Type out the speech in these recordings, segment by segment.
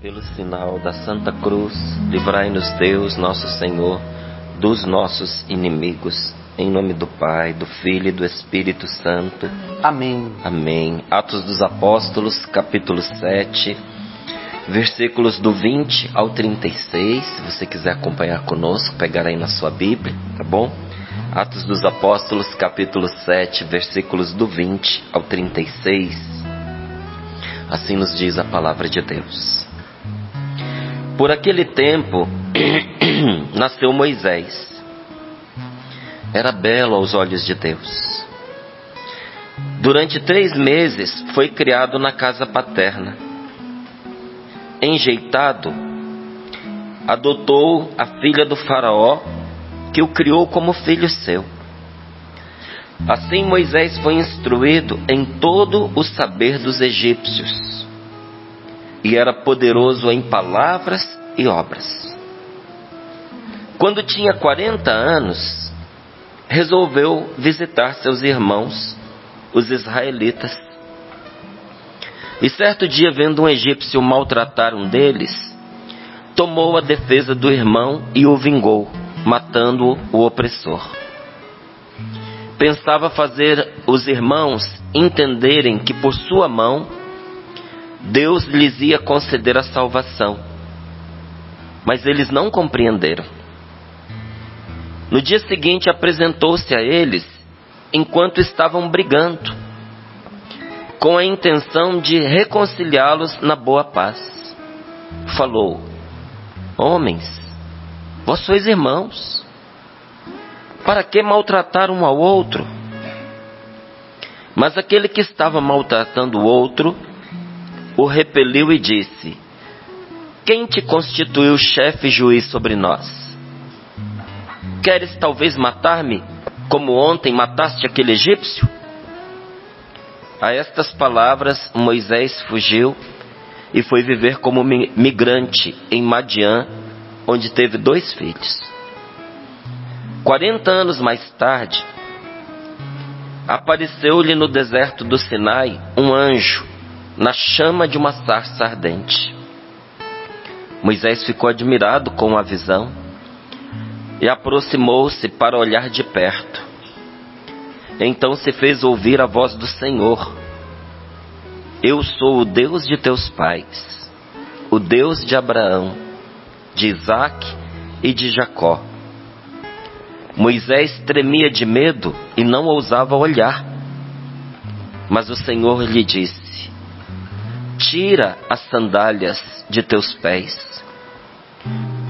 Pelo sinal da Santa Cruz, livrai-nos Deus, nosso Senhor, dos nossos inimigos. Em nome do Pai, do Filho e do Espírito Santo. Amém. Amém. Atos dos Apóstolos, capítulo 7, versículos do 20 ao 36. Se você quiser acompanhar conosco, pegar aí na sua Bíblia, tá bom? Atos dos Apóstolos, capítulo 7, versículos do 20 ao 36. Assim nos diz a palavra de Deus. Por aquele tempo, nasceu Moisés. Era belo aos olhos de Deus. Durante 3 meses foi criado na casa paterna. Enjeitado, adotou a filha do faraó, que o criou como filho seu. Assim Moisés foi instruído em todo o saber dos egípcios, e era poderoso em palavras e obras. Quando tinha 40 anos, resolveu visitar seus irmãos, os israelitas. E certo dia, vendo um egípcio maltratar um deles, tomou a defesa do irmão e o vingou, matando o opressor. Pensava fazer os irmãos entenderem que por sua mão Deus lhes ia conceder a salvação. Mas eles não compreenderam. No dia seguinte apresentou-se a eles enquanto estavam brigando, com a intenção de reconciliá-los na boa paz. Falou: homens, vós sois irmãos. Para que maltratar um ao outro? Mas aquele que estava maltratando o outro o repeliu e disse: quem te constituiu chefe e juiz sobre nós? Queres talvez matar-me, como ontem mataste aquele egípcio? A estas palavras Moisés fugiu e foi viver como migrante em Madiã, onde teve 2 filhos. 40 anos mais tarde, apareceu-lhe no deserto do Sinai um anjo, na chama de uma sarça ardente. Moisés ficou admirado com a visão e aproximou-se para olhar de perto. Então se fez ouvir a voz do Senhor: eu sou o Deus de teus pais, o Deus de Abraão, de Isaque e de Jacó. Moisés tremia de medo e não ousava olhar. Mas o Senhor lhe disse: tira as sandálias de teus pés,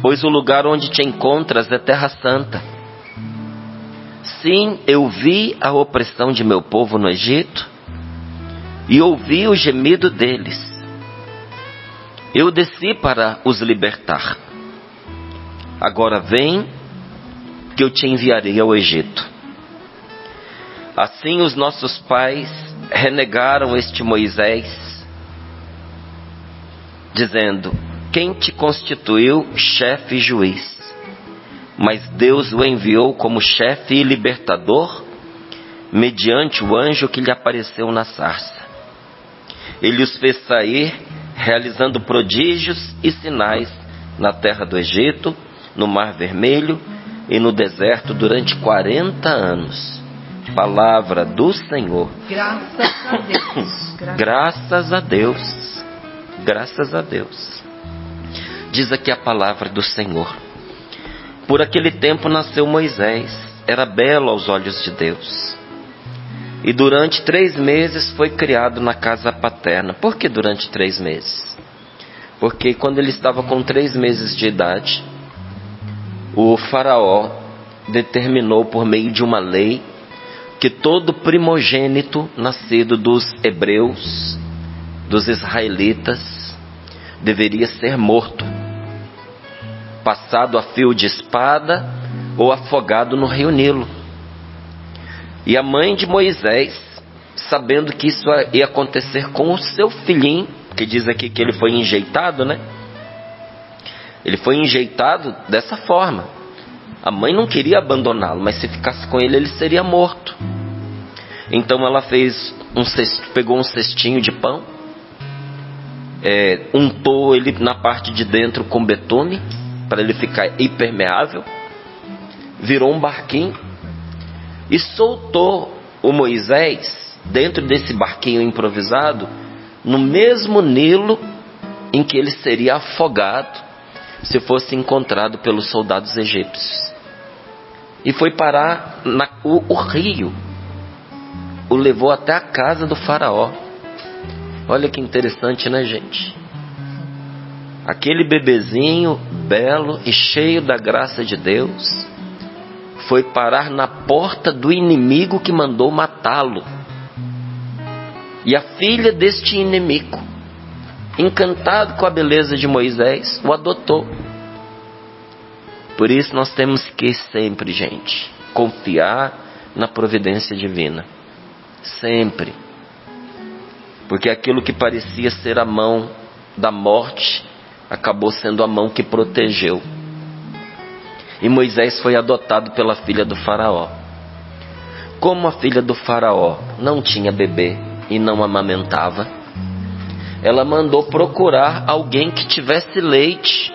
pois o lugar onde te encontras é terra santa. Sim, eu vi a opressão de meu povo no Egito e ouvi o gemido deles. Eu desci para os libertar. Agora vem, que eu te enviarei ao Egito. Assim os nossos pais renegaram este Moisés, dizendo: quem te constituiu chefe e juiz? Mas Deus o enviou como chefe e libertador, mediante o anjo que lhe apareceu na sarça. Ele os fez sair, realizando prodígios e sinais na terra do Egito, no Mar Vermelho e no deserto durante 40 anos. Palavra do Senhor. Graças a Deus. Graças a Deus. Graças a Deus. Diz aqui a palavra do Senhor. Por aquele tempo nasceu Moisés. Era belo aos olhos de Deus. E durante 3 meses foi criado na casa paterna. Por que durante 3 meses? Porque quando ele estava com 3 meses de idade, o faraó determinou por meio de uma lei que todo primogênito nascido dos hebreus, dos israelitas, deveria ser morto, passado a fio de espada ou afogado no rio Nilo. E a mãe de Moisés, sabendo que isso ia acontecer com o seu filhinho, que diz aqui que ele foi enjeitado, né? Ele foi enjeitado dessa forma. A mãe não queria abandoná-lo, mas se ficasse com ele, ele seria morto. Então ela pegou um cestinho de pão, untou ele na parte de dentro com betume, para ele ficar impermeável, virou um barquinho e soltou o Moisés dentro desse barquinho improvisado, no mesmo Nilo em que ele seria afogado se fosse encontrado pelos soldados egípcios. E foi parar o rio, o levou até a casa do faraó. Olha que interessante, né, gente? Aquele bebezinho belo e cheio da graça de Deus foi parar na porta do inimigo que mandou matá-lo. E a filha deste inimigo, encantado com a beleza de Moisés, o adotou. Por isso nós temos que sempre, gente, confiar na providência divina. Sempre. Porque aquilo que parecia ser a mão da morte acabou sendo a mão que protegeu. E Moisés foi adotado pela filha do faraó. Como a filha do faraó não tinha bebê e não amamentava, ela mandou procurar alguém que tivesse leite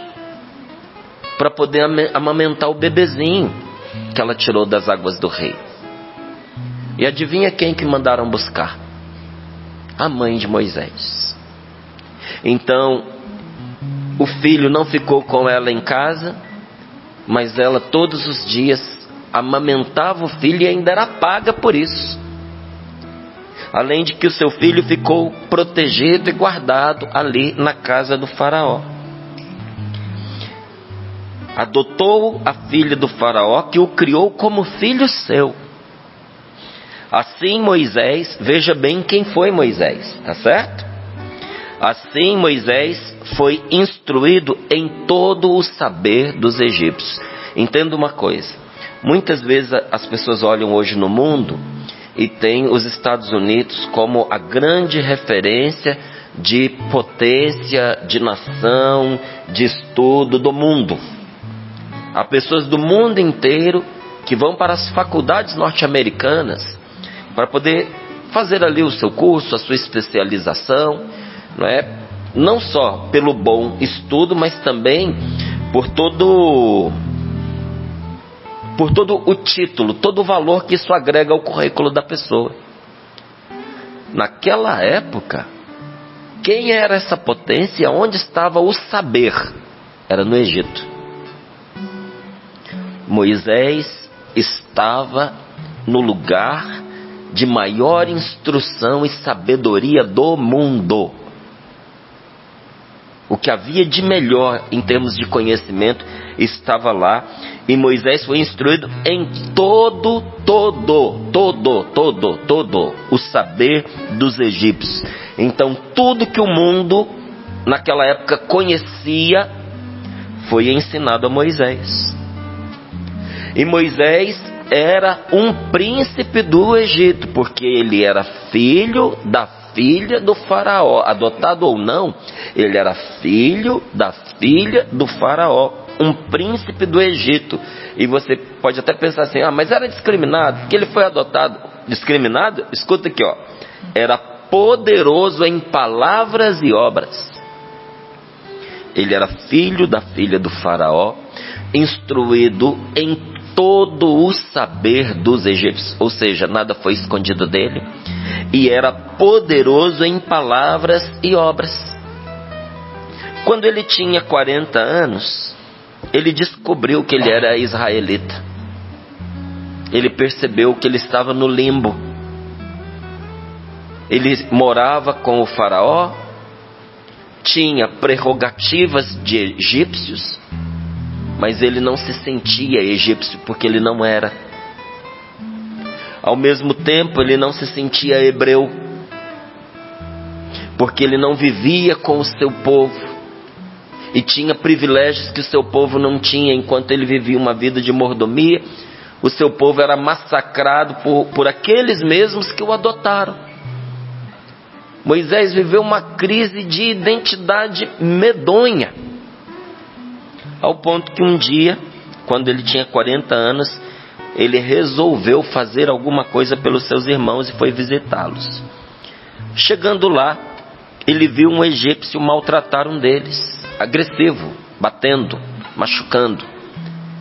para poder amamentar o bebezinho que ela tirou das águas do rei. E adivinha quem que mandaram buscar? A mãe de Moisés. Então, o filho não ficou com ela em casa, mas ela todos os dias amamentava o filho e ainda era paga por isso. Além de que o seu filho ficou protegido e guardado ali na casa do faraó. Adotou a filha do faraó, que o criou como filho seu. Assim Moisés, veja bem quem foi Moisés, tá certo? Assim Moisés foi instruído em todo o saber dos egípcios. Entenda uma coisa, muitas vezes as pessoas olham hoje no mundo e tem os Estados Unidos como a grande referência de potência, de nação, de estudo do mundo. Há pessoas do mundo inteiro que vão para as faculdades norte-americanas para poder fazer ali o seu curso, a sua especialização, não é? Não só pelo bom estudo, mas também por todo o título, todo o valor que isso agrega ao currículo da pessoa. Naquela época, quem era essa potência? Onde estava o saber? Era no Egito. Moisés estava no lugar de maior instrução e sabedoria do mundo. O que havia de melhor em termos de conhecimento estava lá, e Moisés foi instruído em todo o saber dos egípcios. Então tudo que o mundo naquela época conhecia foi ensinado a Moisés. E Moisés era um príncipe do Egito, porque ele era filho da filha do faraó, adotado ou não, ele era filho da filha do faraó, um príncipe do Egito. E você pode até pensar assim, mas era discriminado, porque ele foi adotado. Discriminado? Escuta aqui, era poderoso em palavras e obras. Ele era filho da filha do faraó, instruído em todo o saber dos egípcios, ou seja, nada foi escondido dele, e era poderoso em palavras e obras. Quando ele tinha 40 anos, ele descobriu que ele era israelita. Ele percebeu que ele estava no limbo. Ele morava com o faraó, tinha prerrogativas de egípcios, mas ele não se sentia egípcio porque ele não era. Ao mesmo tempo, ele não se sentia hebreu, porque ele não vivia com o seu povo e tinha privilégios que o seu povo não tinha. Enquanto ele vivia uma vida de mordomia, o seu povo era massacrado por aqueles mesmos que o adotaram. Moisés viveu uma crise de identidade medonha, ao ponto que um dia, quando ele tinha 40 anos, ele resolveu fazer alguma coisa pelos seus irmãos e foi visitá-los. Chegando lá, ele viu um egípcio maltratar um deles, agressivo, batendo, machucando,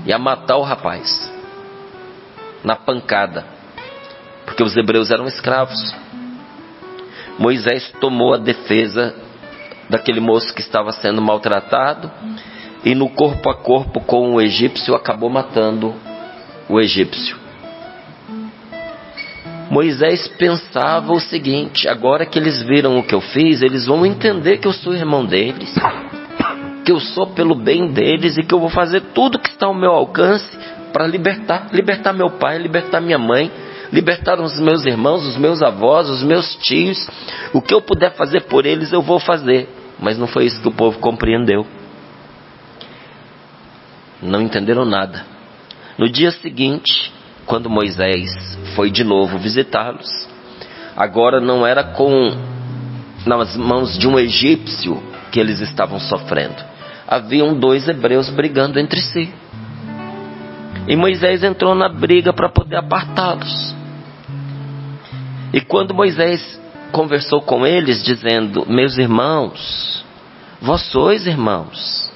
ia matar o rapaz na pancada, porque os hebreus eram escravos. Moisés tomou a defesa daquele moço que estava sendo maltratado e no corpo a corpo com o egípcio acabou matando o egípcio. Moisés pensava o seguinte: agora que eles viram o que eu fiz, eles vão entender que eu sou irmão deles, que eu sou pelo bem deles e que eu vou fazer tudo que está ao meu alcance para libertar meu pai, libertar minha mãe, libertar os meus irmãos, os meus avós, os meus tios. O que eu puder fazer por eles eu vou fazer. Mas não foi isso que o povo compreendeu. Não entenderam nada. No dia seguinte, quando Moisés foi de novo visitá-los, agora não era nas mãos de um egípcio que eles estavam sofrendo. Haviam 2 hebreus brigando entre si. E Moisés entrou na briga para poder apartá-los. E quando Moisés conversou com eles, dizendo: meus irmãos, vós sois irmãos,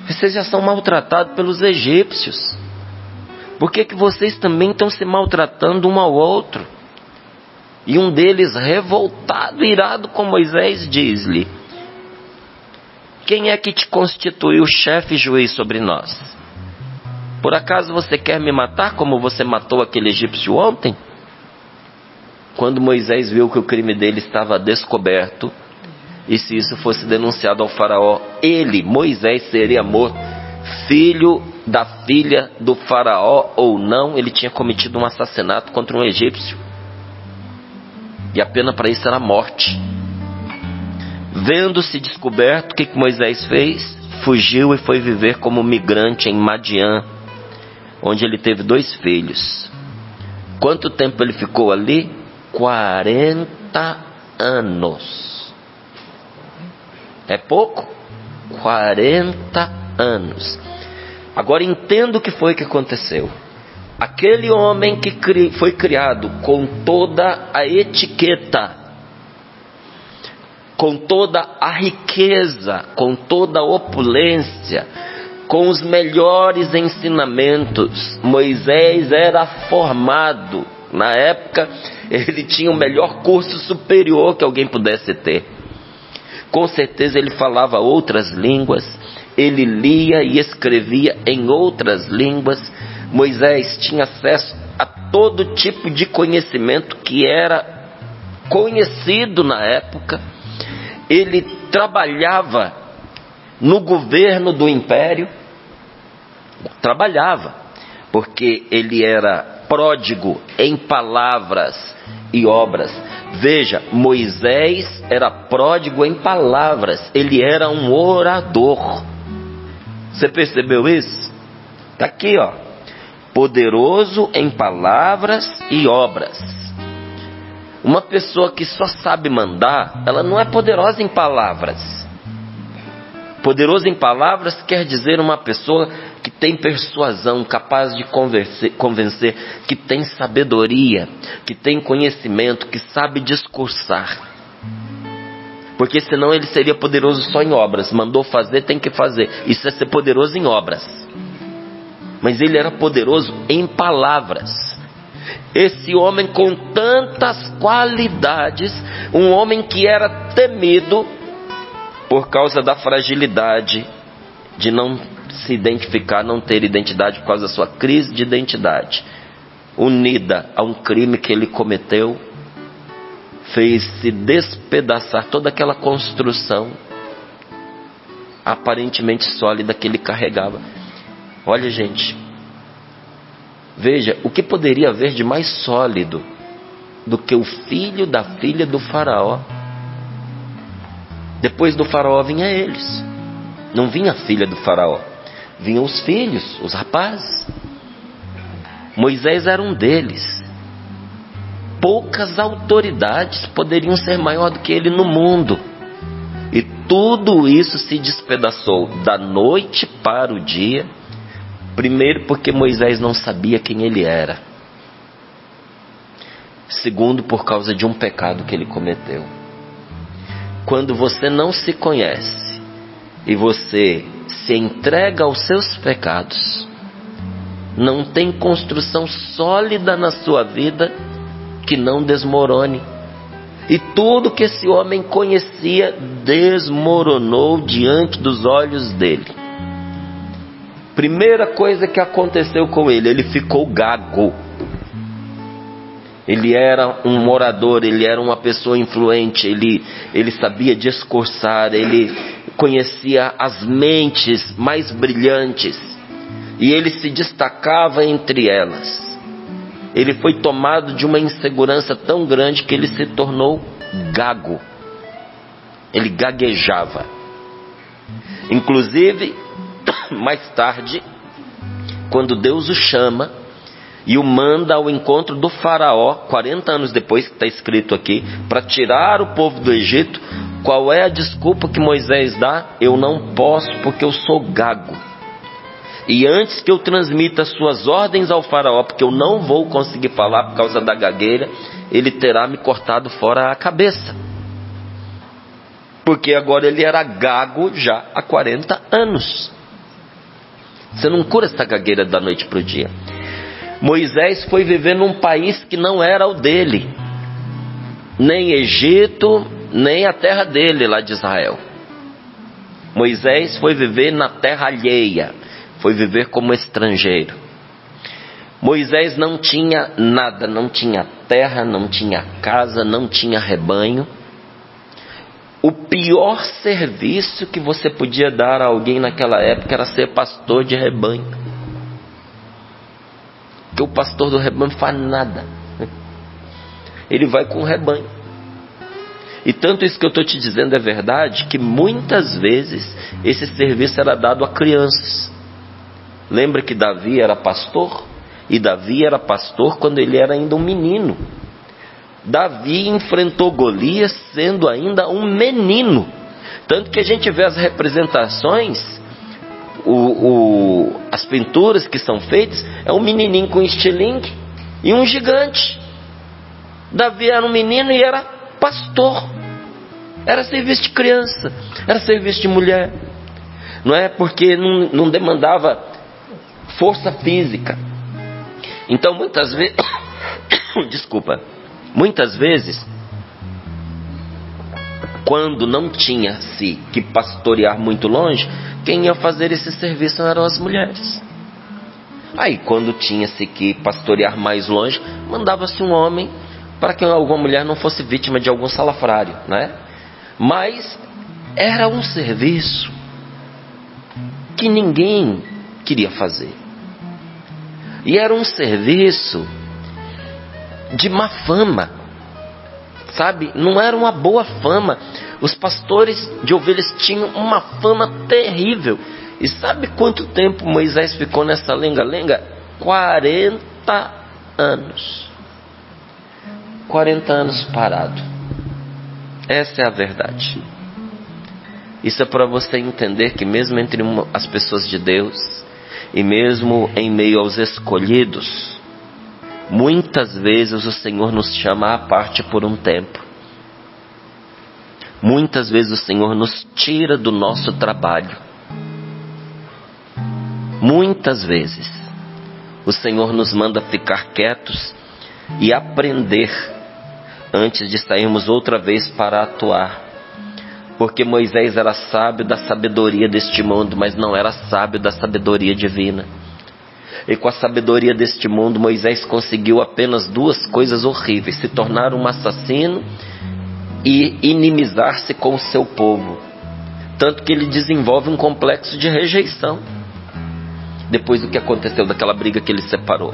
vocês já são maltratados pelos egípcios, por que vocês também estão se maltratando um ao outro? E um deles, revoltado, irado com Moisés, diz-lhe: quem é que te constituiu chefe e juiz sobre nós? Por acaso você quer me matar como você matou aquele egípcio ontem? Quando Moisés viu que o crime dele estava descoberto, e se isso fosse denunciado ao faraó, ele, Moisés, seria morto. Filho da filha do faraó ou não, ele tinha cometido um assassinato contra um egípcio. E a pena para isso era a morte. Vendo-se descoberto, o que Moisés fez? Fugiu e foi viver como migrante em Madiã, onde ele teve 2 filhos. Quanto tempo ele ficou ali? 40 anos. É pouco? 40 anos. Agora entenda o que foi que aconteceu. Aquele homem que foi criado com toda a etiqueta, com toda a riqueza, com toda a opulência, com os melhores ensinamentos. Moisés era formado. Na época, ele tinha o melhor curso superior que alguém pudesse ter. Com certeza ele falava outras línguas, ele lia e escrevia em outras línguas. Moisés tinha acesso a todo tipo de conhecimento que era conhecido na época. Ele trabalhava no governo do império, porque ele era pródigo em palavras e obras. Veja, Moisés era pródigo em palavras, ele era um orador. Você percebeu isso? Está aqui, ó. Poderoso em palavras e obras. Uma pessoa que só sabe mandar, ela não é poderosa em palavras. Poderoso em palavras quer dizer uma pessoa que tem persuasão, capaz de convencer, que tem sabedoria, que tem conhecimento, que sabe discursar. Porque senão ele seria poderoso só em obras. Mandou fazer, tem que fazer. Isso é ser poderoso em obras. Mas ele era poderoso em palavras. Esse homem com tantas qualidades, um homem que era temido por causa da fragilidade de não se identificar, não ter identidade por causa da sua crise de identidade, unida a um crime que ele cometeu, fez-se despedaçar toda aquela construção aparentemente sólida que ele carregava. Olha, gente, veja, o que poderia haver de mais sólido do que o filho da filha do faraó? Depois do faraó vinha eles. Não vinha a filha do faraó, vinham os filhos, os rapazes. Moisés era um deles. Poucas autoridades poderiam ser maior do que ele no mundo. E tudo isso se despedaçou da noite para o dia. Primeiro, porque Moisés não sabia quem ele era. Segundo, por causa de um pecado que ele cometeu. quando você não se conhece e você se entrega aos seus pecados, não tem construção sólida na sua vida que não desmorone. E tudo que esse homem conhecia desmoronou diante dos olhos dele. Primeira coisa que aconteceu com ele, ele ficou gago. Ele era um orador, ele era uma pessoa influente, ele sabia discursar, ele conhecia as mentes mais brilhantes e ele se destacava entre elas. Ele foi tomado de uma insegurança tão grande que ele se tornou gago. Ele gaguejava. Inclusive, mais tarde, quando Deus o chama e o manda ao encontro do faraó, 40 anos depois, que está escrito aqui, para tirar o povo do Egito, qual é a desculpa que Moisés dá? Eu não posso porque eu sou gago. E antes que eu transmita suas ordens ao faraó, porque eu não vou conseguir falar por causa da gagueira, ele terá me cortado fora a cabeça. Porque agora ele era gago já há 40 anos. Você não cura essa gagueira da noite para o dia. Moisés foi viver num país que não era o dele. Nem Egito, nem a terra dele lá de Israel. Moisés foi viver na terra alheia. Foi viver como estrangeiro. Moisés não tinha nada, não tinha terra, não tinha casa, não tinha rebanho. O pior serviço que você podia dar a alguém naquela época era ser pastor de rebanho. Porque o pastor do rebanho faz nada. Ele vai com o rebanho. E tanto isso que eu estou te dizendo é verdade, que muitas vezes esse serviço era dado a crianças. Lembra que Davi era pastor? E Davi era pastor quando ele era ainda um menino. Davi enfrentou Golias sendo ainda um menino. Tanto que a gente vê as representações, as pinturas que são feitas, é um menininho com estilingue e um gigante. Davi era um menino e era pastor. Era serviço de criança, era serviço de mulher. Não é porque não demandava força física. Então muitas vezes muitas vezes quando não tinha-se que pastorear muito longe, quem ia fazer esse serviço eram as mulheres. Aí quando tinha-se que pastorear mais longe, mandava-se um homem para que alguma mulher não fosse vítima de algum salafrário, né? Mas era um serviço que ninguém queria fazer. E era um serviço de má fama, sabe? Não era uma boa fama. Os pastores de ovelhas tinham uma fama terrível. E sabe quanto tempo Moisés ficou nessa lenga-lenga? 40 anos. 40 anos parado. Essa é a verdade. Isso é para você entender que mesmo entre as pessoas de Deus, e mesmo em meio aos escolhidos, muitas vezes o Senhor nos chama à parte por um tempo. Muitas vezes o Senhor nos tira do nosso trabalho. Muitas vezes o Senhor nos manda ficar quietos e aprender antes de sairmos outra vez para atuar. Porque Moisés era sábio da sabedoria deste mundo, mas não era sábio da sabedoria divina. E com a sabedoria deste mundo, Moisés conseguiu apenas duas coisas horríveis: se tornar um assassino e inimizar-se com o seu povo. Tanto que ele desenvolve um complexo de rejeição, depois do que aconteceu, daquela briga que ele separou.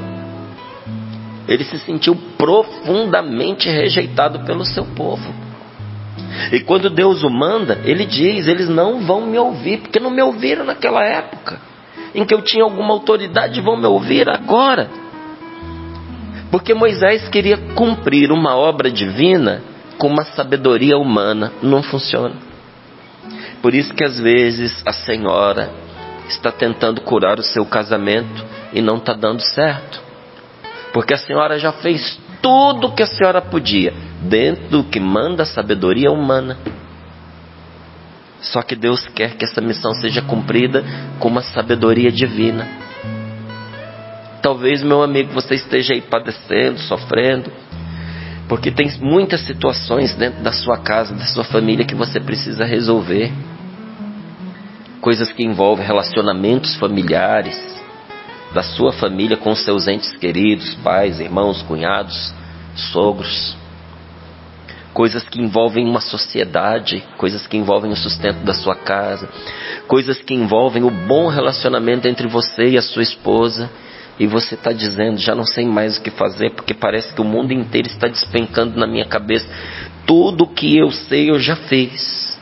Ele se sentiu profundamente rejeitado pelo seu povo. E quando Deus o manda, ele diz: eles não vão me ouvir, porque não me ouviram naquela época em que eu tinha alguma autoridade, vão me ouvir agora. Porque Moisés queria cumprir uma obra divina com uma sabedoria humana. Não funciona. Por isso que às vezes a senhora está tentando curar o seu casamento e não está dando certo. Porque a senhora já fez tudo o que a senhora podia, dentro do que manda a sabedoria humana. Só que Deus quer que essa missão seja cumprida com uma sabedoria divina. Talvez, meu amigo, você esteja aí padecendo, sofrendo, porque tem muitas situações dentro da sua casa, da sua família, que você precisa resolver. Coisas que envolvem relacionamentos familiares, da sua família com seus entes queridos, pais, irmãos, cunhados, sogros. Coisas que envolvem uma sociedade, coisas que envolvem o sustento da sua casa, coisas que envolvem o bom relacionamento entre você e a sua esposa. E você está dizendo, já não sei mais o que fazer, porque parece que o mundo inteiro está despencando na minha cabeça. Tudo o que eu sei eu já fiz.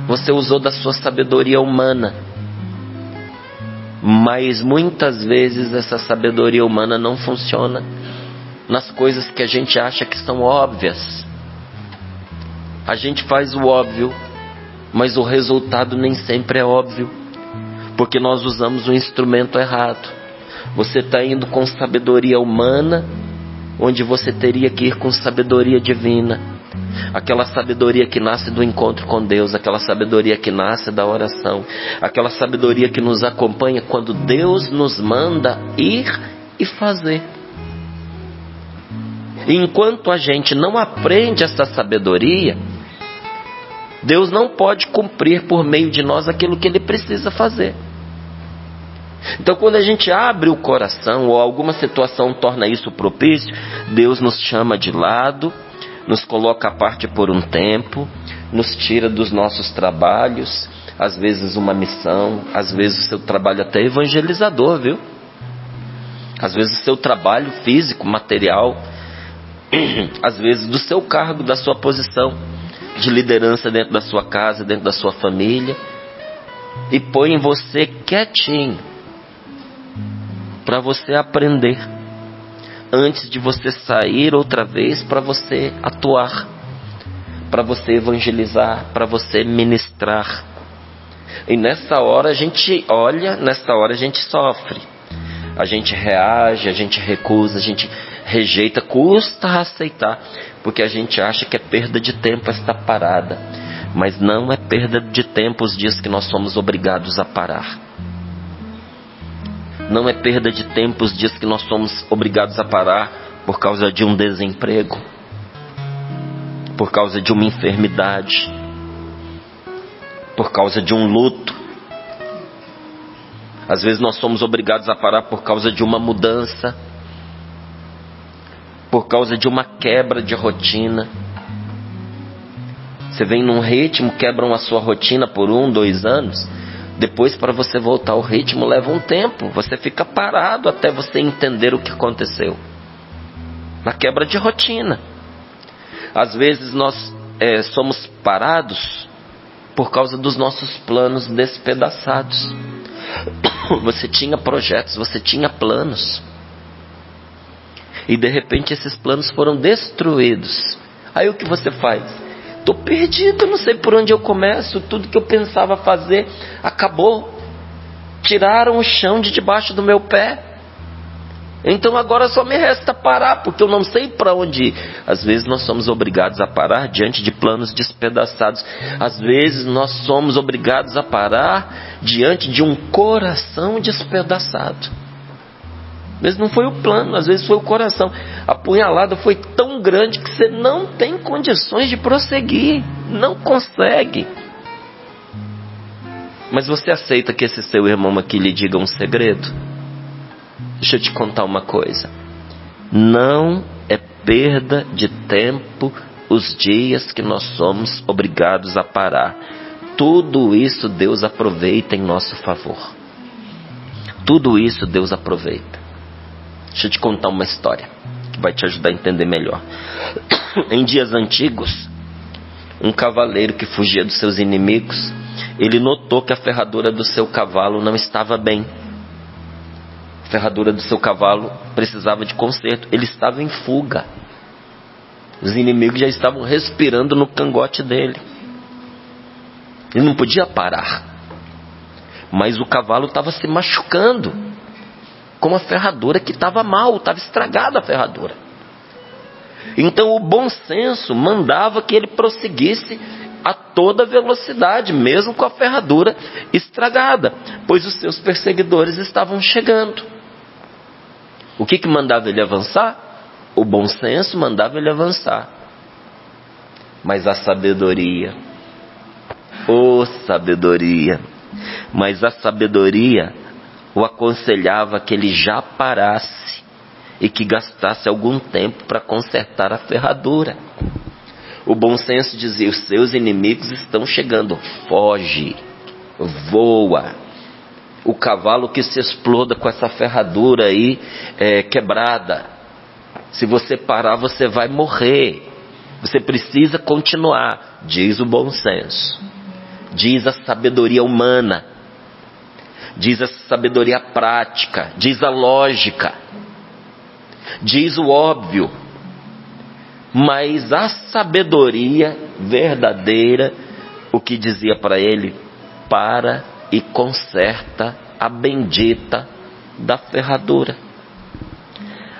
Você usou da sua sabedoria humana, mas muitas vezes essa sabedoria humana não funciona nas coisas que a gente acha que são óbvias. A gente faz o óbvio, mas o resultado nem sempre é óbvio, porque nós usamos o instrumento errado. Você está indo com sabedoria humana, onde você teria que ir com sabedoria divina. Aquela sabedoria que nasce do encontro com Deus, aquela sabedoria que nasce da oração, aquela sabedoria que nos acompanha quando Deus nos manda ir e fazer. E enquanto a gente não aprende essa sabedoria, Deus não pode cumprir por meio de nós aquilo que Ele precisa fazer. Então, quando a gente abre o coração, ou alguma situação torna isso propício, Deus nos chama de lado, nos coloca à parte por um tempo, nos tira dos nossos trabalhos, às vezes uma missão, às vezes o seu trabalho até evangelizador, viu? Às vezes o seu trabalho físico, material, às vezes do seu cargo, da sua posição de liderança dentro da sua casa, dentro da sua família, e põe você quietinho para você aprender, antes de você sair outra vez para você atuar, para você evangelizar, para você ministrar. E nessa hora a gente olha, nessa hora a gente sofre, a gente reage, a gente recusa, a gente rejeita, custa aceitar, porque a gente acha que é perda de tempo esta parada. Mas não é perda de tempo os dias que nós somos obrigados a parar. Não é perda de tempo os dias que nós somos obrigados a parar por causa de um desemprego, por causa de uma enfermidade, por causa de um luto. Às vezes nós somos obrigados a parar por causa de uma mudança, por causa de uma quebra de rotina. Você vem num ritmo, quebram a sua rotina por 1, 2 anos. Depois, para você voltar ao ritmo, leva um tempo. Você fica parado até você entender o que aconteceu. Na quebra de rotina. Às vezes nós somos parados por causa dos nossos planos despedaçados. Você tinha projetos, você tinha planos. E de repente esses planos foram destruídos. Aí o que você faz? Estou perdido, não sei por onde eu começo. Tudo que eu pensava fazer acabou. Tiraram o chão de debaixo do meu pé. Então agora só me resta parar, porque eu não sei para onde ir. Às vezes nós somos obrigados a parar diante de planos despedaçados. Às vezes nós somos obrigados a parar diante de um coração despedaçado. Às vezes não foi o plano, às vezes foi o coração. A punhalada foi tão grande que você não tem condições de prosseguir. Não consegue. Mas você aceita que esse seu irmão aqui lhe diga um segredo? Deixa eu te contar uma coisa. Não é perda de tempo os dias que nós somos obrigados a parar. Tudo isso Deus aproveita em nosso favor. Tudo isso Deus aproveita. Deixa eu te contar uma história que vai te ajudar a entender melhor. Em dias antigos, um cavaleiro que fugia dos seus inimigos, ele notou que a ferradura do seu cavalo não estava bem. A ferradura do seu cavalo precisava de conserto. Ele estava em fuga. Os inimigos já estavam respirando no cangote dele. Ele não podia parar. Mas o cavalo estava se machucando com a ferradura que estava mal, estava estragada a ferradura. Então o bom senso mandava que ele prosseguisse a toda velocidade, mesmo com a ferradura estragada, pois os seus perseguidores estavam chegando. O que mandava ele avançar? O bom senso mandava ele avançar. Mas a sabedoria, mas a sabedoria o aconselhava que ele já parasse e que gastasse algum tempo para consertar a ferradura. O bom senso dizia: os seus inimigos estão chegando, foge, voa. O cavalo que se exploda com essa ferradura aí quebrada. Se você parar, você vai morrer. Você precisa continuar, diz o bom senso. Diz a sabedoria humana. Diz a sabedoria prática. Diz a lógica. Diz o óbvio. Mas a sabedoria verdadeira, o que dizia para ele? Para e conserta a bendita da ferradura.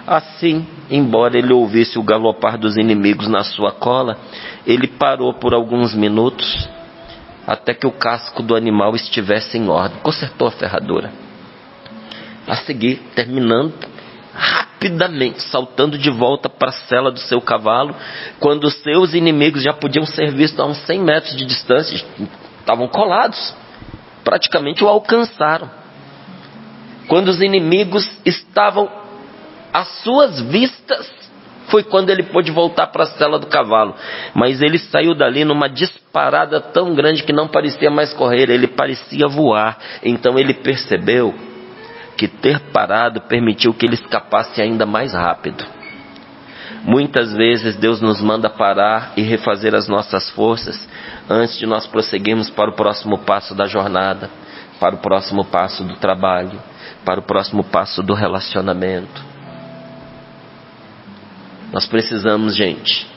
Assim, embora ele ouvisse o galopar dos inimigos na sua cola, ele parou por alguns minutos, até que o casco do animal estivesse em ordem. Consertou a ferradura. A seguir, terminando rapidamente, saltando de volta para a sela do seu cavalo, quando os seus inimigos já podiam ser vistos a uns 100 metros de distância, estavam colados, praticamente o alcançaram. Quando os inimigos estavam às suas vistas, foi quando ele pôde voltar para a sela do cavalo. Mas ele saiu dali numa disparada tão grande que não parecia mais correr, ele parecia voar. Então ele percebeu que ter parado permitiu que ele escapasse ainda mais rápido. Muitas vezes Deus nos manda parar e refazer as nossas forças antes de nós prosseguirmos para o próximo passo da jornada, para o próximo passo do trabalho, para o próximo passo do relacionamento. Nós precisamos, gente,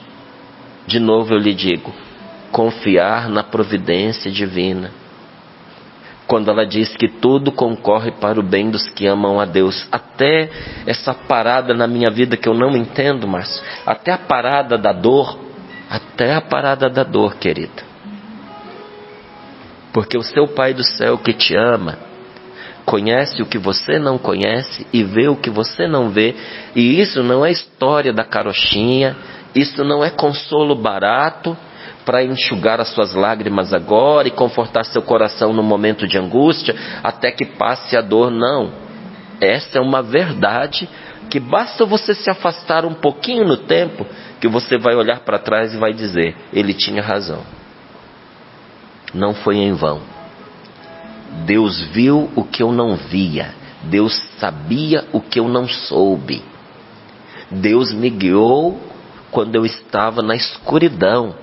de novo eu lhe digo, confiar na providência divina. Quando ela diz que tudo concorre para o bem dos que amam a Deus. Até essa parada na minha vida que eu não entendo, Márcio. Até a parada da dor. Até a parada da dor, querida. Porque o seu Pai do céu que te ama, conhece o que você não conhece e vê o que você não vê. E isso não é história da carochinha. Isso não é consolo barato para enxugar as suas lágrimas agora e confortar seu coração no momento de angústia, até que passe a dor. Não. Essa é uma verdade que basta você se afastar um pouquinho no tempo, que você vai olhar para trás e vai dizer: ele tinha razão. Não foi em vão. Deus viu o que eu não via. Deus sabia o que eu não soube. Deus me guiou quando eu estava na escuridão.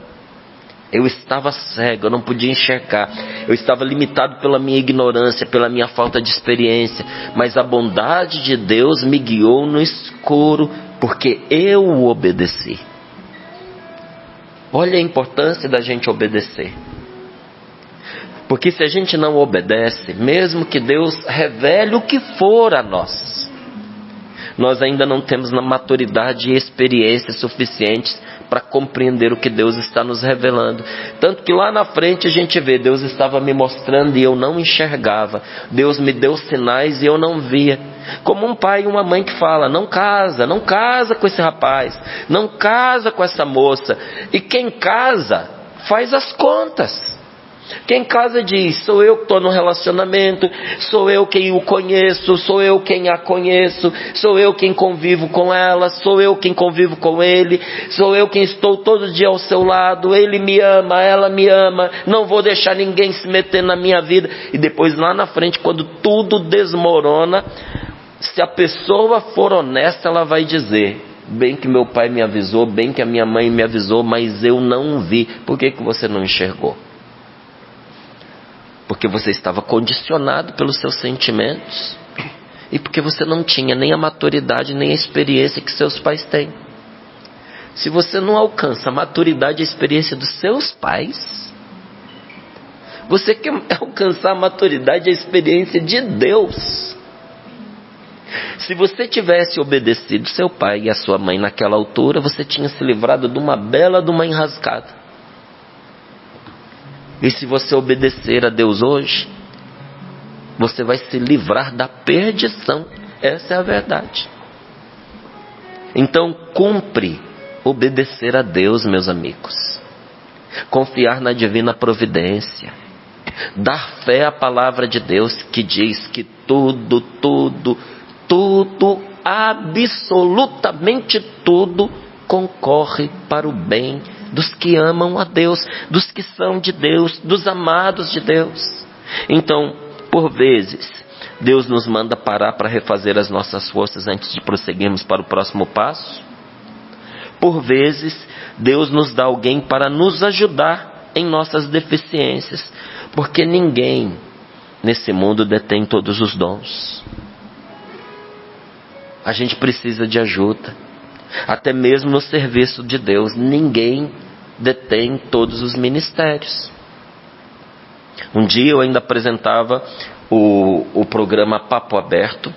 Eu estava cego, eu não podia enxergar. Eu estava limitado pela minha ignorância, pela minha falta de experiência. Mas a bondade de Deus me guiou no escuro, porque eu o obedeci. Olha a importância da gente obedecer. Porque se a gente não obedece, mesmo que Deus revele o que for a nós, nós ainda não temos maturidade e experiência suficientes para compreender o que Deus está nos revelando. Tanto que lá na frente a gente vê, Deus estava me mostrando e eu não enxergava. Deus me deu sinais e eu não via. Como um pai e uma mãe que fala: não casa com esse rapaz, não casa com essa moça. E quem casa faz as contas. Quem casa diz: sou eu que estou no relacionamento, sou eu quem o conheço, sou eu quem a conheço, sou eu quem convivo com ela, sou eu quem convivo com ele, sou eu quem estou todo dia ao seu lado, ele me ama, ela me ama, não vou deixar ninguém se meter na minha vida. E depois lá na frente, quando tudo desmorona, se a pessoa for honesta, ela vai dizer: bem que meu pai me avisou, bem que a minha mãe me avisou, mas eu não vi. Por que você não enxergou? Porque você estava condicionado pelos seus sentimentos. E porque você não tinha nem a maturidade, nem a experiência que seus pais têm. Se você não alcança a maturidade e a experiência dos seus pais, você quer alcançar a maturidade e a experiência de Deus. Se você tivesse obedecido seu pai e a sua mãe naquela altura, você tinha se livrado de uma bela de uma enrascada. E se você obedecer a Deus hoje, você vai se livrar da perdição. Essa é a verdade. Então, cumpre obedecer a Deus, meus amigos. Confiar na divina providência. Dar fé à palavra de Deus que diz que tudo, absolutamente tudo concorre para o bem dos que amam a Deus, dos que são de Deus, dos amados de Deus. Então, por vezes, Deus nos manda parar para refazer as nossas forças antes de prosseguirmos para o próximo passo. Por vezes, Deus nos dá alguém para nos ajudar em nossas deficiências, porque ninguém nesse mundo detém todos os dons. A gente precisa de ajuda, até mesmo no serviço de Deus. Ninguém detém todos os ministérios. Um dia eu ainda apresentava o programa Papo Aberto,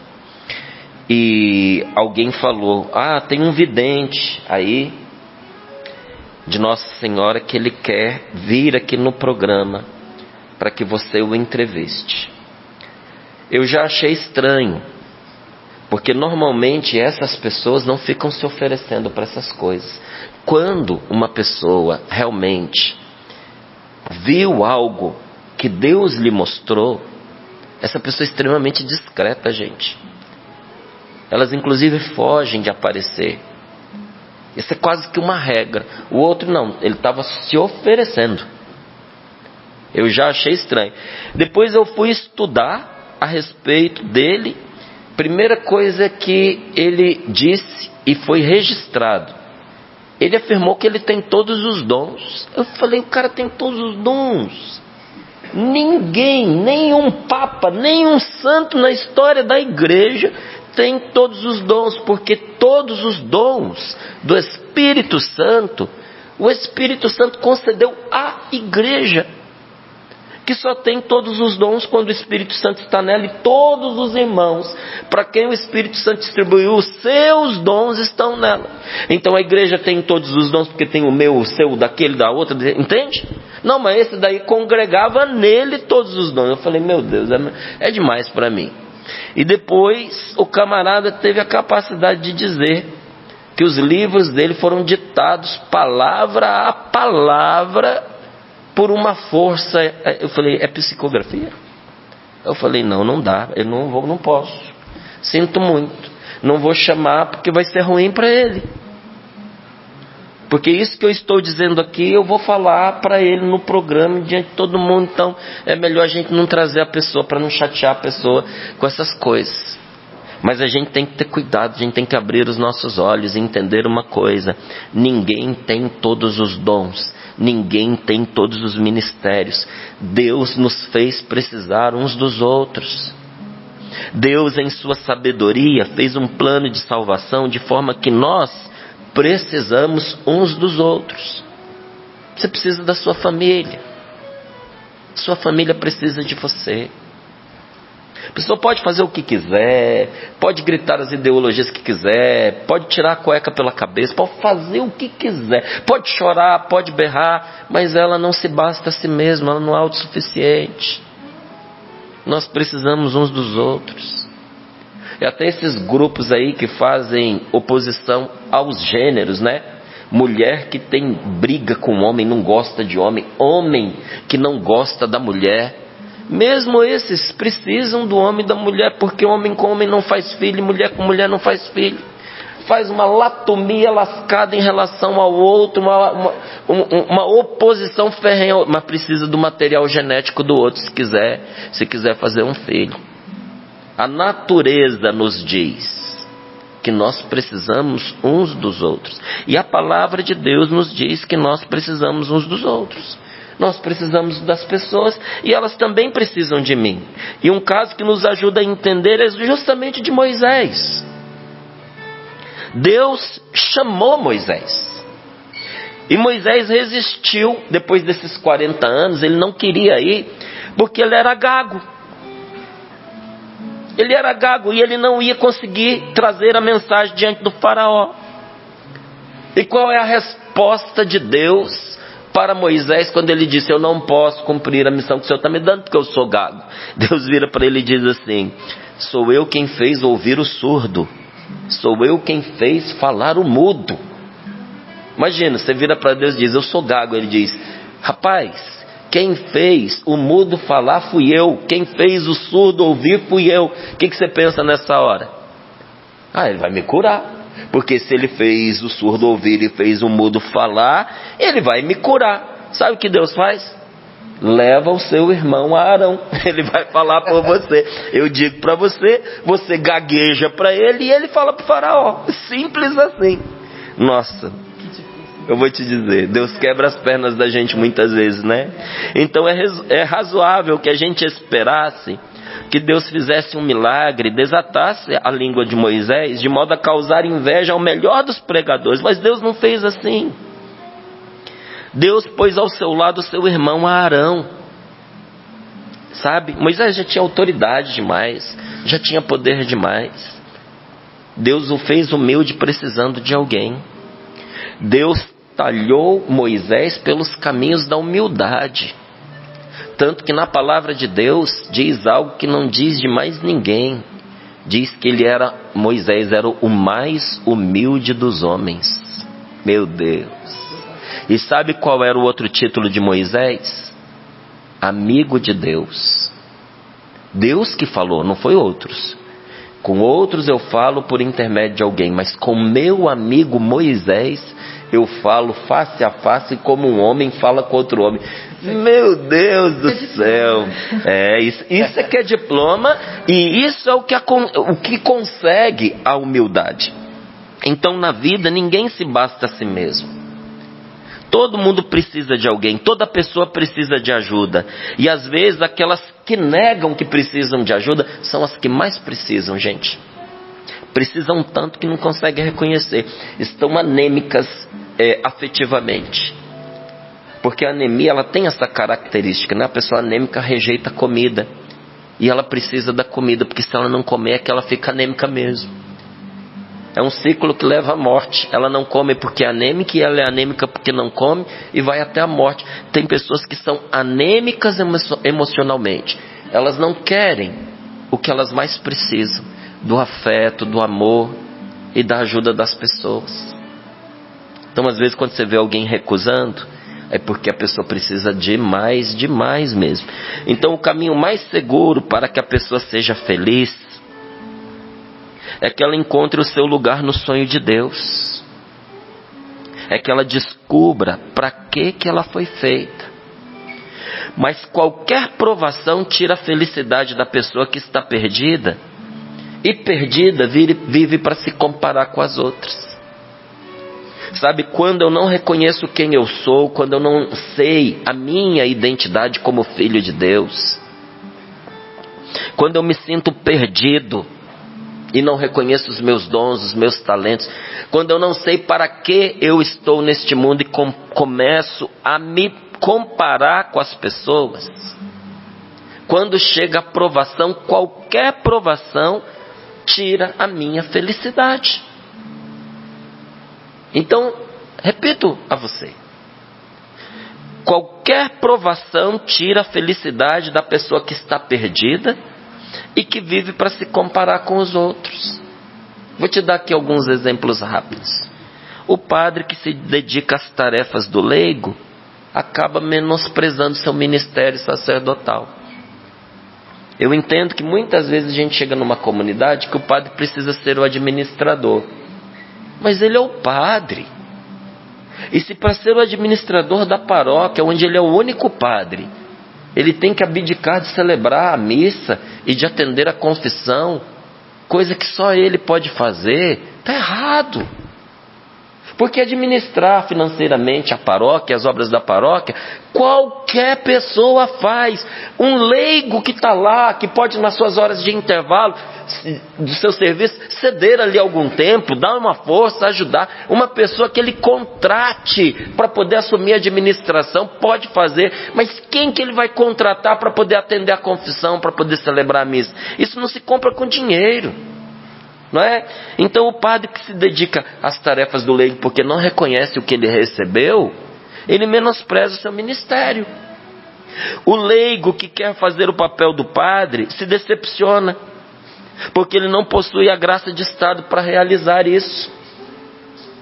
e alguém falou: tem um vidente aí de Nossa Senhora que ele quer vir aqui no programa para que você o entreviste. Eu já achei estranho, porque normalmente essas pessoas não ficam se oferecendo para essas coisas. Quando uma pessoa realmente viu algo que Deus lhe mostrou, essa pessoa é extremamente discreta, gente. Elas inclusive fogem de aparecer. Isso é quase que uma regra. O outro não, ele estava se oferecendo. Eu já achei estranho. Depois eu fui estudar a respeito dele. Primeira coisa que ele disse e foi registrado: ele afirmou que ele tem todos os dons. Eu falei: o cara tem todos os dons. Ninguém, nenhum papa, nenhum santo na história da igreja tem todos os dons, porque todos os dons do Espírito Santo, o Espírito Santo concedeu à igreja, que só tem todos os dons quando o Espírito Santo está nela, e todos os irmãos para quem o Espírito Santo distribuiu os seus dons estão nela. Então a igreja tem todos os dons porque tem o meu, o seu, daquele, da outra, entende? Não, mas esse daí congregava nele todos os dons. Eu falei: meu Deus, é demais para mim. E depois o camarada teve a capacidade de dizer que os livros dele foram ditados palavra a palavra por uma força. Eu falei: é psicografia? Eu falei: não dá, eu não posso. Sinto muito, não vou chamar porque vai ser ruim para ele. Porque isso que eu estou dizendo aqui, eu vou falar para ele no programa, diante de todo mundo. Então é melhor a gente não trazer a pessoa, para não chatear a pessoa com essas coisas. Mas a gente tem que ter cuidado, a gente tem que abrir os nossos olhos e entender uma coisa: ninguém tem todos os dons, ninguém tem todos os ministérios. Deus nos fez precisar uns dos outros. Deus, em sua sabedoria, fez um plano de salvação de forma que nós precisamos uns dos outros. Você precisa da sua família. Sua família precisa de você. A pessoa pode fazer o que quiser, pode gritar as ideologias que quiser, pode tirar a cueca pela cabeça, pode fazer o que quiser, pode chorar, pode berrar, mas ela não se basta a si mesma, ela não é autossuficiente. Nós precisamos uns dos outros. E até esses grupos aí que fazem oposição aos gêneros, né? Mulher que tem briga com homem, não gosta de homem. Homem que não gosta da mulher. Mesmo esses precisam do homem e da mulher, porque homem com homem não faz filho, mulher com mulher não faz filho. Faz uma latomia lascada em relação ao outro, uma oposição ferrenha, mas precisa do material genético do outro se quiser fazer um filho. A natureza nos diz que nós precisamos uns dos outros. E a palavra de Deus nos diz que nós precisamos uns dos outros. Nós precisamos das pessoas e elas também precisam de mim. E um caso que nos ajuda a entender é justamente de Moisés. Deus chamou Moisés. E Moisés resistiu depois desses 40 anos. Ele não queria ir porque ele era gago. Ele era gago e ele não ia conseguir trazer a mensagem diante do faraó. E qual é a resposta de Deus para Moisés quando ele disse: eu não posso cumprir a missão que o Senhor está me dando porque eu sou gago. Deus vira para ele e diz assim: sou eu quem fez ouvir o surdo, sou eu quem fez falar o mudo. Imagina, você vira para Deus e diz: eu sou gago. Ele diz: rapaz, quem fez o mudo falar fui eu, quem fez o surdo ouvir fui eu. O que você pensa nessa hora? Ele vai me curar, porque se ele fez o surdo ouvir e fez o mudo falar, ele vai me curar. Sabe o que Deus faz? Leva o seu irmão Arão, ele vai falar por você. Eu digo para você, você gagueja para ele e ele fala para o faraó. Simples assim. Nossa, eu vou te dizer, Deus quebra as pernas da gente muitas vezes, né? Então é razoável que a gente esperasse que Deus fizesse um milagre, desatasse a língua de Moisés, de modo a causar inveja ao melhor dos pregadores. Mas Deus não fez assim. Deus pôs ao seu lado o seu irmão Arão. Sabe? Moisés já tinha autoridade demais, já tinha poder demais. Deus o fez humilde, precisando de alguém. Deus talhou Moisés pelos caminhos da humildade. Tanto que na palavra de Deus diz algo que não diz de mais ninguém. Diz que Moisés era o mais humilde dos homens. Meu Deus. E sabe qual era o outro título de Moisés? Amigo de Deus. Deus que falou, não foi outros. Com outros eu falo por intermédio de alguém, mas com meu amigo Moisés eu falo face a face, como um homem fala com outro homem. Meu Deus do céu. Isso é que é diploma, e isso é o que consegue a humildade. Então na vida ninguém se basta a si mesmo. Todo mundo precisa de alguém, toda pessoa precisa de ajuda. E às vezes aquelas que negam que precisam de ajuda são as que mais precisam, gente. Precisam tanto que não conseguem reconhecer. Estão anêmicas afetivamente. Porque a anemia, ela tem essa característica, né? A pessoa anêmica rejeita a comida. E ela precisa da comida, porque se ela não comer é que ela fica anêmica mesmo. É um ciclo que leva à morte. Ela não come porque é anêmica, e ela é anêmica porque não come, e vai até a morte. Tem pessoas que são anêmicas emocionalmente. Elas não querem o que elas mais precisam: do afeto, do amor e da ajuda das pessoas. Então às vezes quando você vê alguém recusando, é porque a pessoa precisa demais mesmo. Então o caminho mais seguro para que a pessoa seja feliz é que ela encontre o seu lugar no sonho de Deus. É que ela descubra para que ela foi feita. Mas qualquer provação tira a felicidade da pessoa que está perdida. E perdida vive para se comparar com as outras. Sabe, quando eu não reconheço quem eu sou, quando eu não sei a minha identidade como filho de Deus, quando eu me sinto perdido e não reconheço os meus dons, os meus talentos, quando eu não sei para que eu estou neste mundo e começo a me comparar com as pessoas, quando chega a provação, qualquer provação tira a minha felicidade. Então, repito a você: qualquer provação tira a felicidade da pessoa que está perdida e que vive para se comparar com os outros. Vou te dar aqui alguns exemplos rápidos. O padre que se dedica às tarefas do leigo acaba menosprezando seu ministério sacerdotal. Eu entendo que muitas vezes a gente chega numa comunidade que o padre precisa ser o administrador. Mas ele é o padre. E se para ser o administrador da paróquia, onde ele é o único padre, ele tem que abdicar de celebrar a missa e de atender a confissão, coisa que só ele pode fazer, está errado. Porque administrar financeiramente a paróquia, as obras da paróquia, qualquer pessoa faz. Um leigo que está lá, que pode nas suas horas de intervalo do seu serviço, ceder ali algum tempo, dar uma força, ajudar. Uma pessoa que ele contrate para poder assumir a administração, pode fazer. Mas quem que ele vai contratar para poder atender a confissão, para poder celebrar a missa? Isso não se compra com dinheiro. Não é? Então o padre que se dedica às tarefas do leigo porque não reconhece o que ele recebeu, ele menospreza o seu ministério. O leigo que quer fazer o papel do padre se decepciona, porque ele não possui a graça de Estado para realizar isso.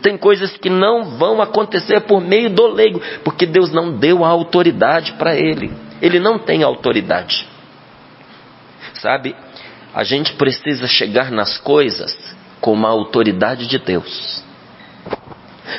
Tem coisas que não vão acontecer por meio do leigo, porque Deus não deu a autoridade para ele. Ele não tem autoridade. Sabe, a gente precisa chegar nas coisas com a autoridade de Deus.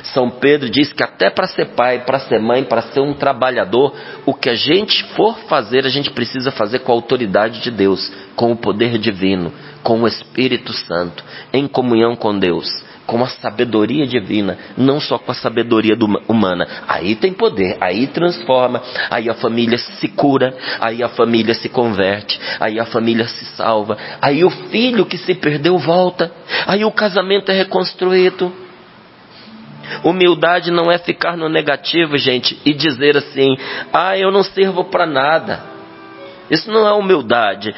São Pedro diz que até para ser pai, para ser mãe, para ser um trabalhador, o que a gente for fazer, a gente precisa fazer com a autoridade de Deus, com o poder divino, com o Espírito Santo, em comunhão com Deus, com a sabedoria divina, não só com a sabedoria humana. Aí tem poder, aí transforma, aí a família se cura, aí a família se converte, aí a família se salva, aí o filho que se perdeu volta, aí o casamento é reconstruído. Humildade não é ficar no negativo, gente, e dizer assim: eu não sirvo para nada. Isso não é humildade.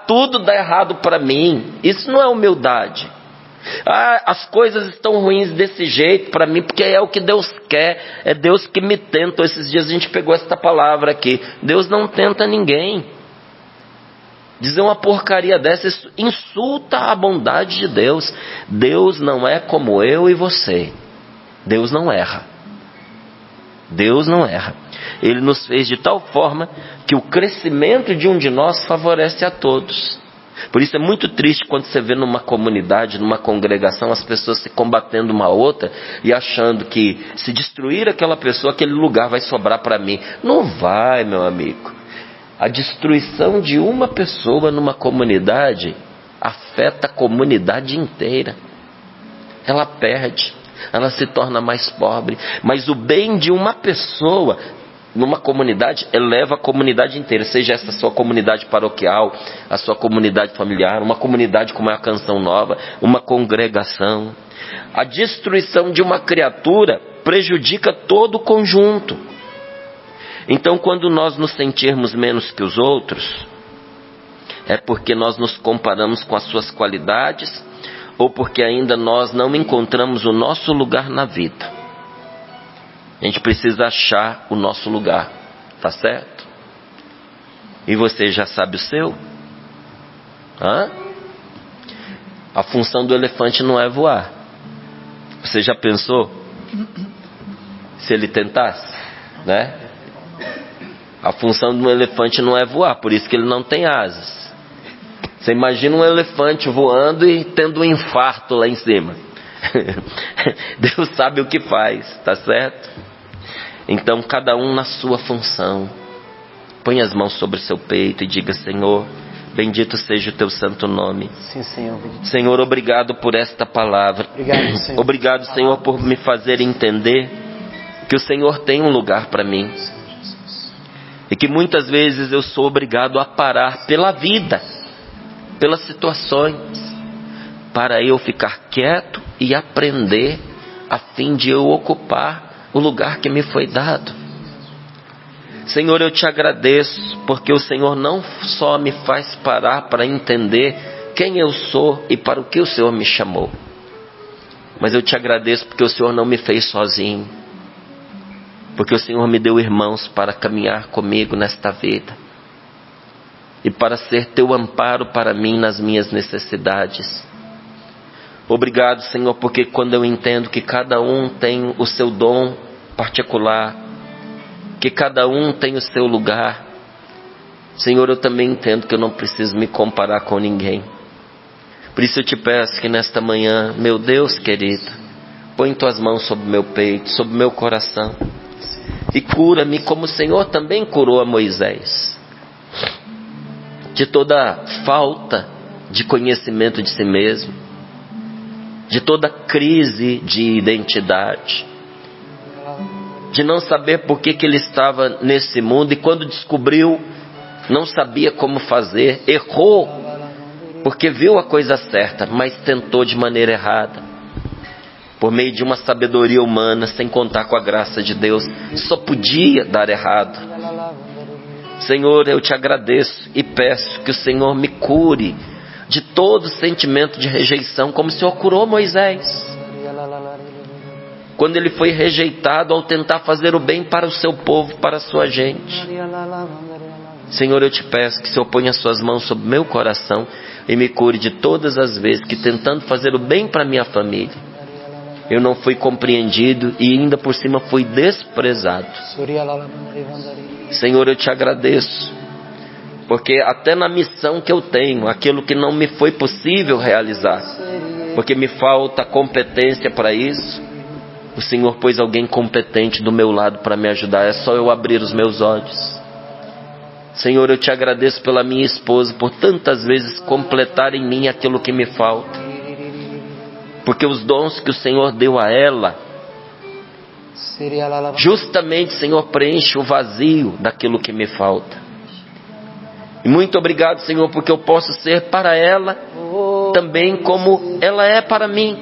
Tudo dá errado para mim. Isso não é humildade. As coisas estão ruins desse jeito para mim, porque é o que Deus quer. É Deus que me tenta. Esses dias a gente pegou essa palavra aqui. Deus não tenta ninguém. Dizer uma porcaria dessa, isso insulta a bondade de Deus. Deus não é como eu e você. Deus não erra. Deus não erra. Ele nos fez de tal forma que o crescimento de um de nós favorece a todos. Por isso é muito triste quando você vê numa comunidade, numa congregação, as pessoas se combatendo uma outra e achando que se destruir aquela pessoa, aquele lugar vai sobrar para mim. Não vai, meu amigo. A destruição de uma pessoa numa comunidade afeta a comunidade inteira. Ela perde. Ela se torna mais pobre. Mas o bem de uma pessoa numa comunidade eleva a comunidade inteira. Seja essa sua comunidade paroquial, a sua comunidade familiar, uma comunidade como é a Canção Nova, uma congregação. A destruição de uma criatura prejudica todo o conjunto. Então, quando nós nos sentirmos menos que os outros, é porque nós nos comparamos com as suas qualidades, ou porque ainda nós não encontramos o nosso lugar na vida. A gente precisa achar o nosso lugar, tá certo? E você já sabe o seu? A função do elefante não é voar. Você já pensou? Se ele tentasse, né? A função do elefante não é voar, por isso que ele não tem asas. Você imagina um elefante voando e tendo um infarto lá em cima. Deus sabe o que faz, tá certo? Então cada um na sua função. Põe as mãos sobre o seu peito e diga: Senhor, bendito seja o teu santo nome. Sim, Senhor. Senhor, obrigado por esta palavra. Obrigado, Senhor. Obrigado, Senhor, por me fazer entender que o Senhor tem um lugar para mim. E que muitas vezes eu sou obrigado a parar pela vida, pelas situações, para eu ficar quieto e aprender, a fim de eu ocupar o lugar que me foi dado. Senhor, eu te agradeço, porque o Senhor não só me faz parar para entender quem eu sou e para o que o Senhor me chamou, mas eu te agradeço porque o Senhor não me fez sozinho, porque o Senhor me deu irmãos para caminhar comigo nesta vida, e para ser teu amparo para mim nas minhas necessidades. Obrigado, Senhor, porque quando eu entendo que cada um tem o seu dom particular, que cada um tem o seu lugar, Senhor, eu também entendo que eu não preciso me comparar com ninguém. Por isso eu te peço que nesta manhã, meu Deus querido, põe tuas mãos sobre o meu peito, sobre o meu coração, e cura-me como o Senhor também curou a Moisés, de toda falta de conhecimento de si mesmo, de toda crise de identidade, de não saber por que ele estava nesse mundo, e quando descobriu, não sabia como fazer, errou, porque viu a coisa certa, mas tentou de maneira errada, por meio de uma sabedoria humana, sem contar com a graça de Deus, só podia dar errado. Senhor, eu te agradeço e peço que o Senhor me cure de todo sentimento de rejeição, como o Senhor curou Moisés. quando ele foi rejeitado ao tentar fazer o bem para o seu povo, para a sua gente. Senhor, eu te peço que o Senhor ponha as suas mãos sobre meu coração e me cure de todas as vezes que, tentando fazer o bem para minha família, eu não fui compreendido e ainda por cima fui desprezado. Senhor, eu te agradeço, porque até na missão que eu tenho, aquilo que não me foi possível realizar, porque me falta competência para isso, o Senhor pôs alguém competente do meu lado para me ajudar. É só eu abrir os meus olhos. Senhor, eu te agradeço pela minha esposa, por tantas vezes completar em mim aquilo que me falta, porque os dons que o Senhor deu a ela, justamente, Senhor, preenche o vazio daquilo que me falta. E muito obrigado, Senhor, porque eu posso ser para ela também como ela é para mim.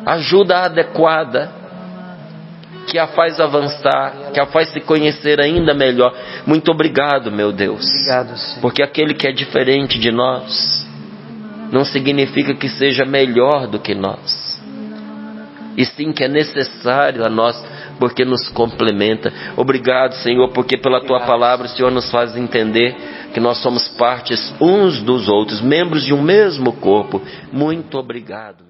Ajuda adequada, que a faz avançar, que a faz se conhecer ainda melhor. Muito obrigado, meu Deus. Obrigado, Senhor. Porque aquele que é diferente de nós não significa que seja melhor do que nós, e sim que é necessário a nós, porque nos complementa. Obrigado, Senhor, porque pela Tua palavra o Senhor nos faz entender que nós somos partes uns dos outros, membros de um mesmo corpo. Muito obrigado, meu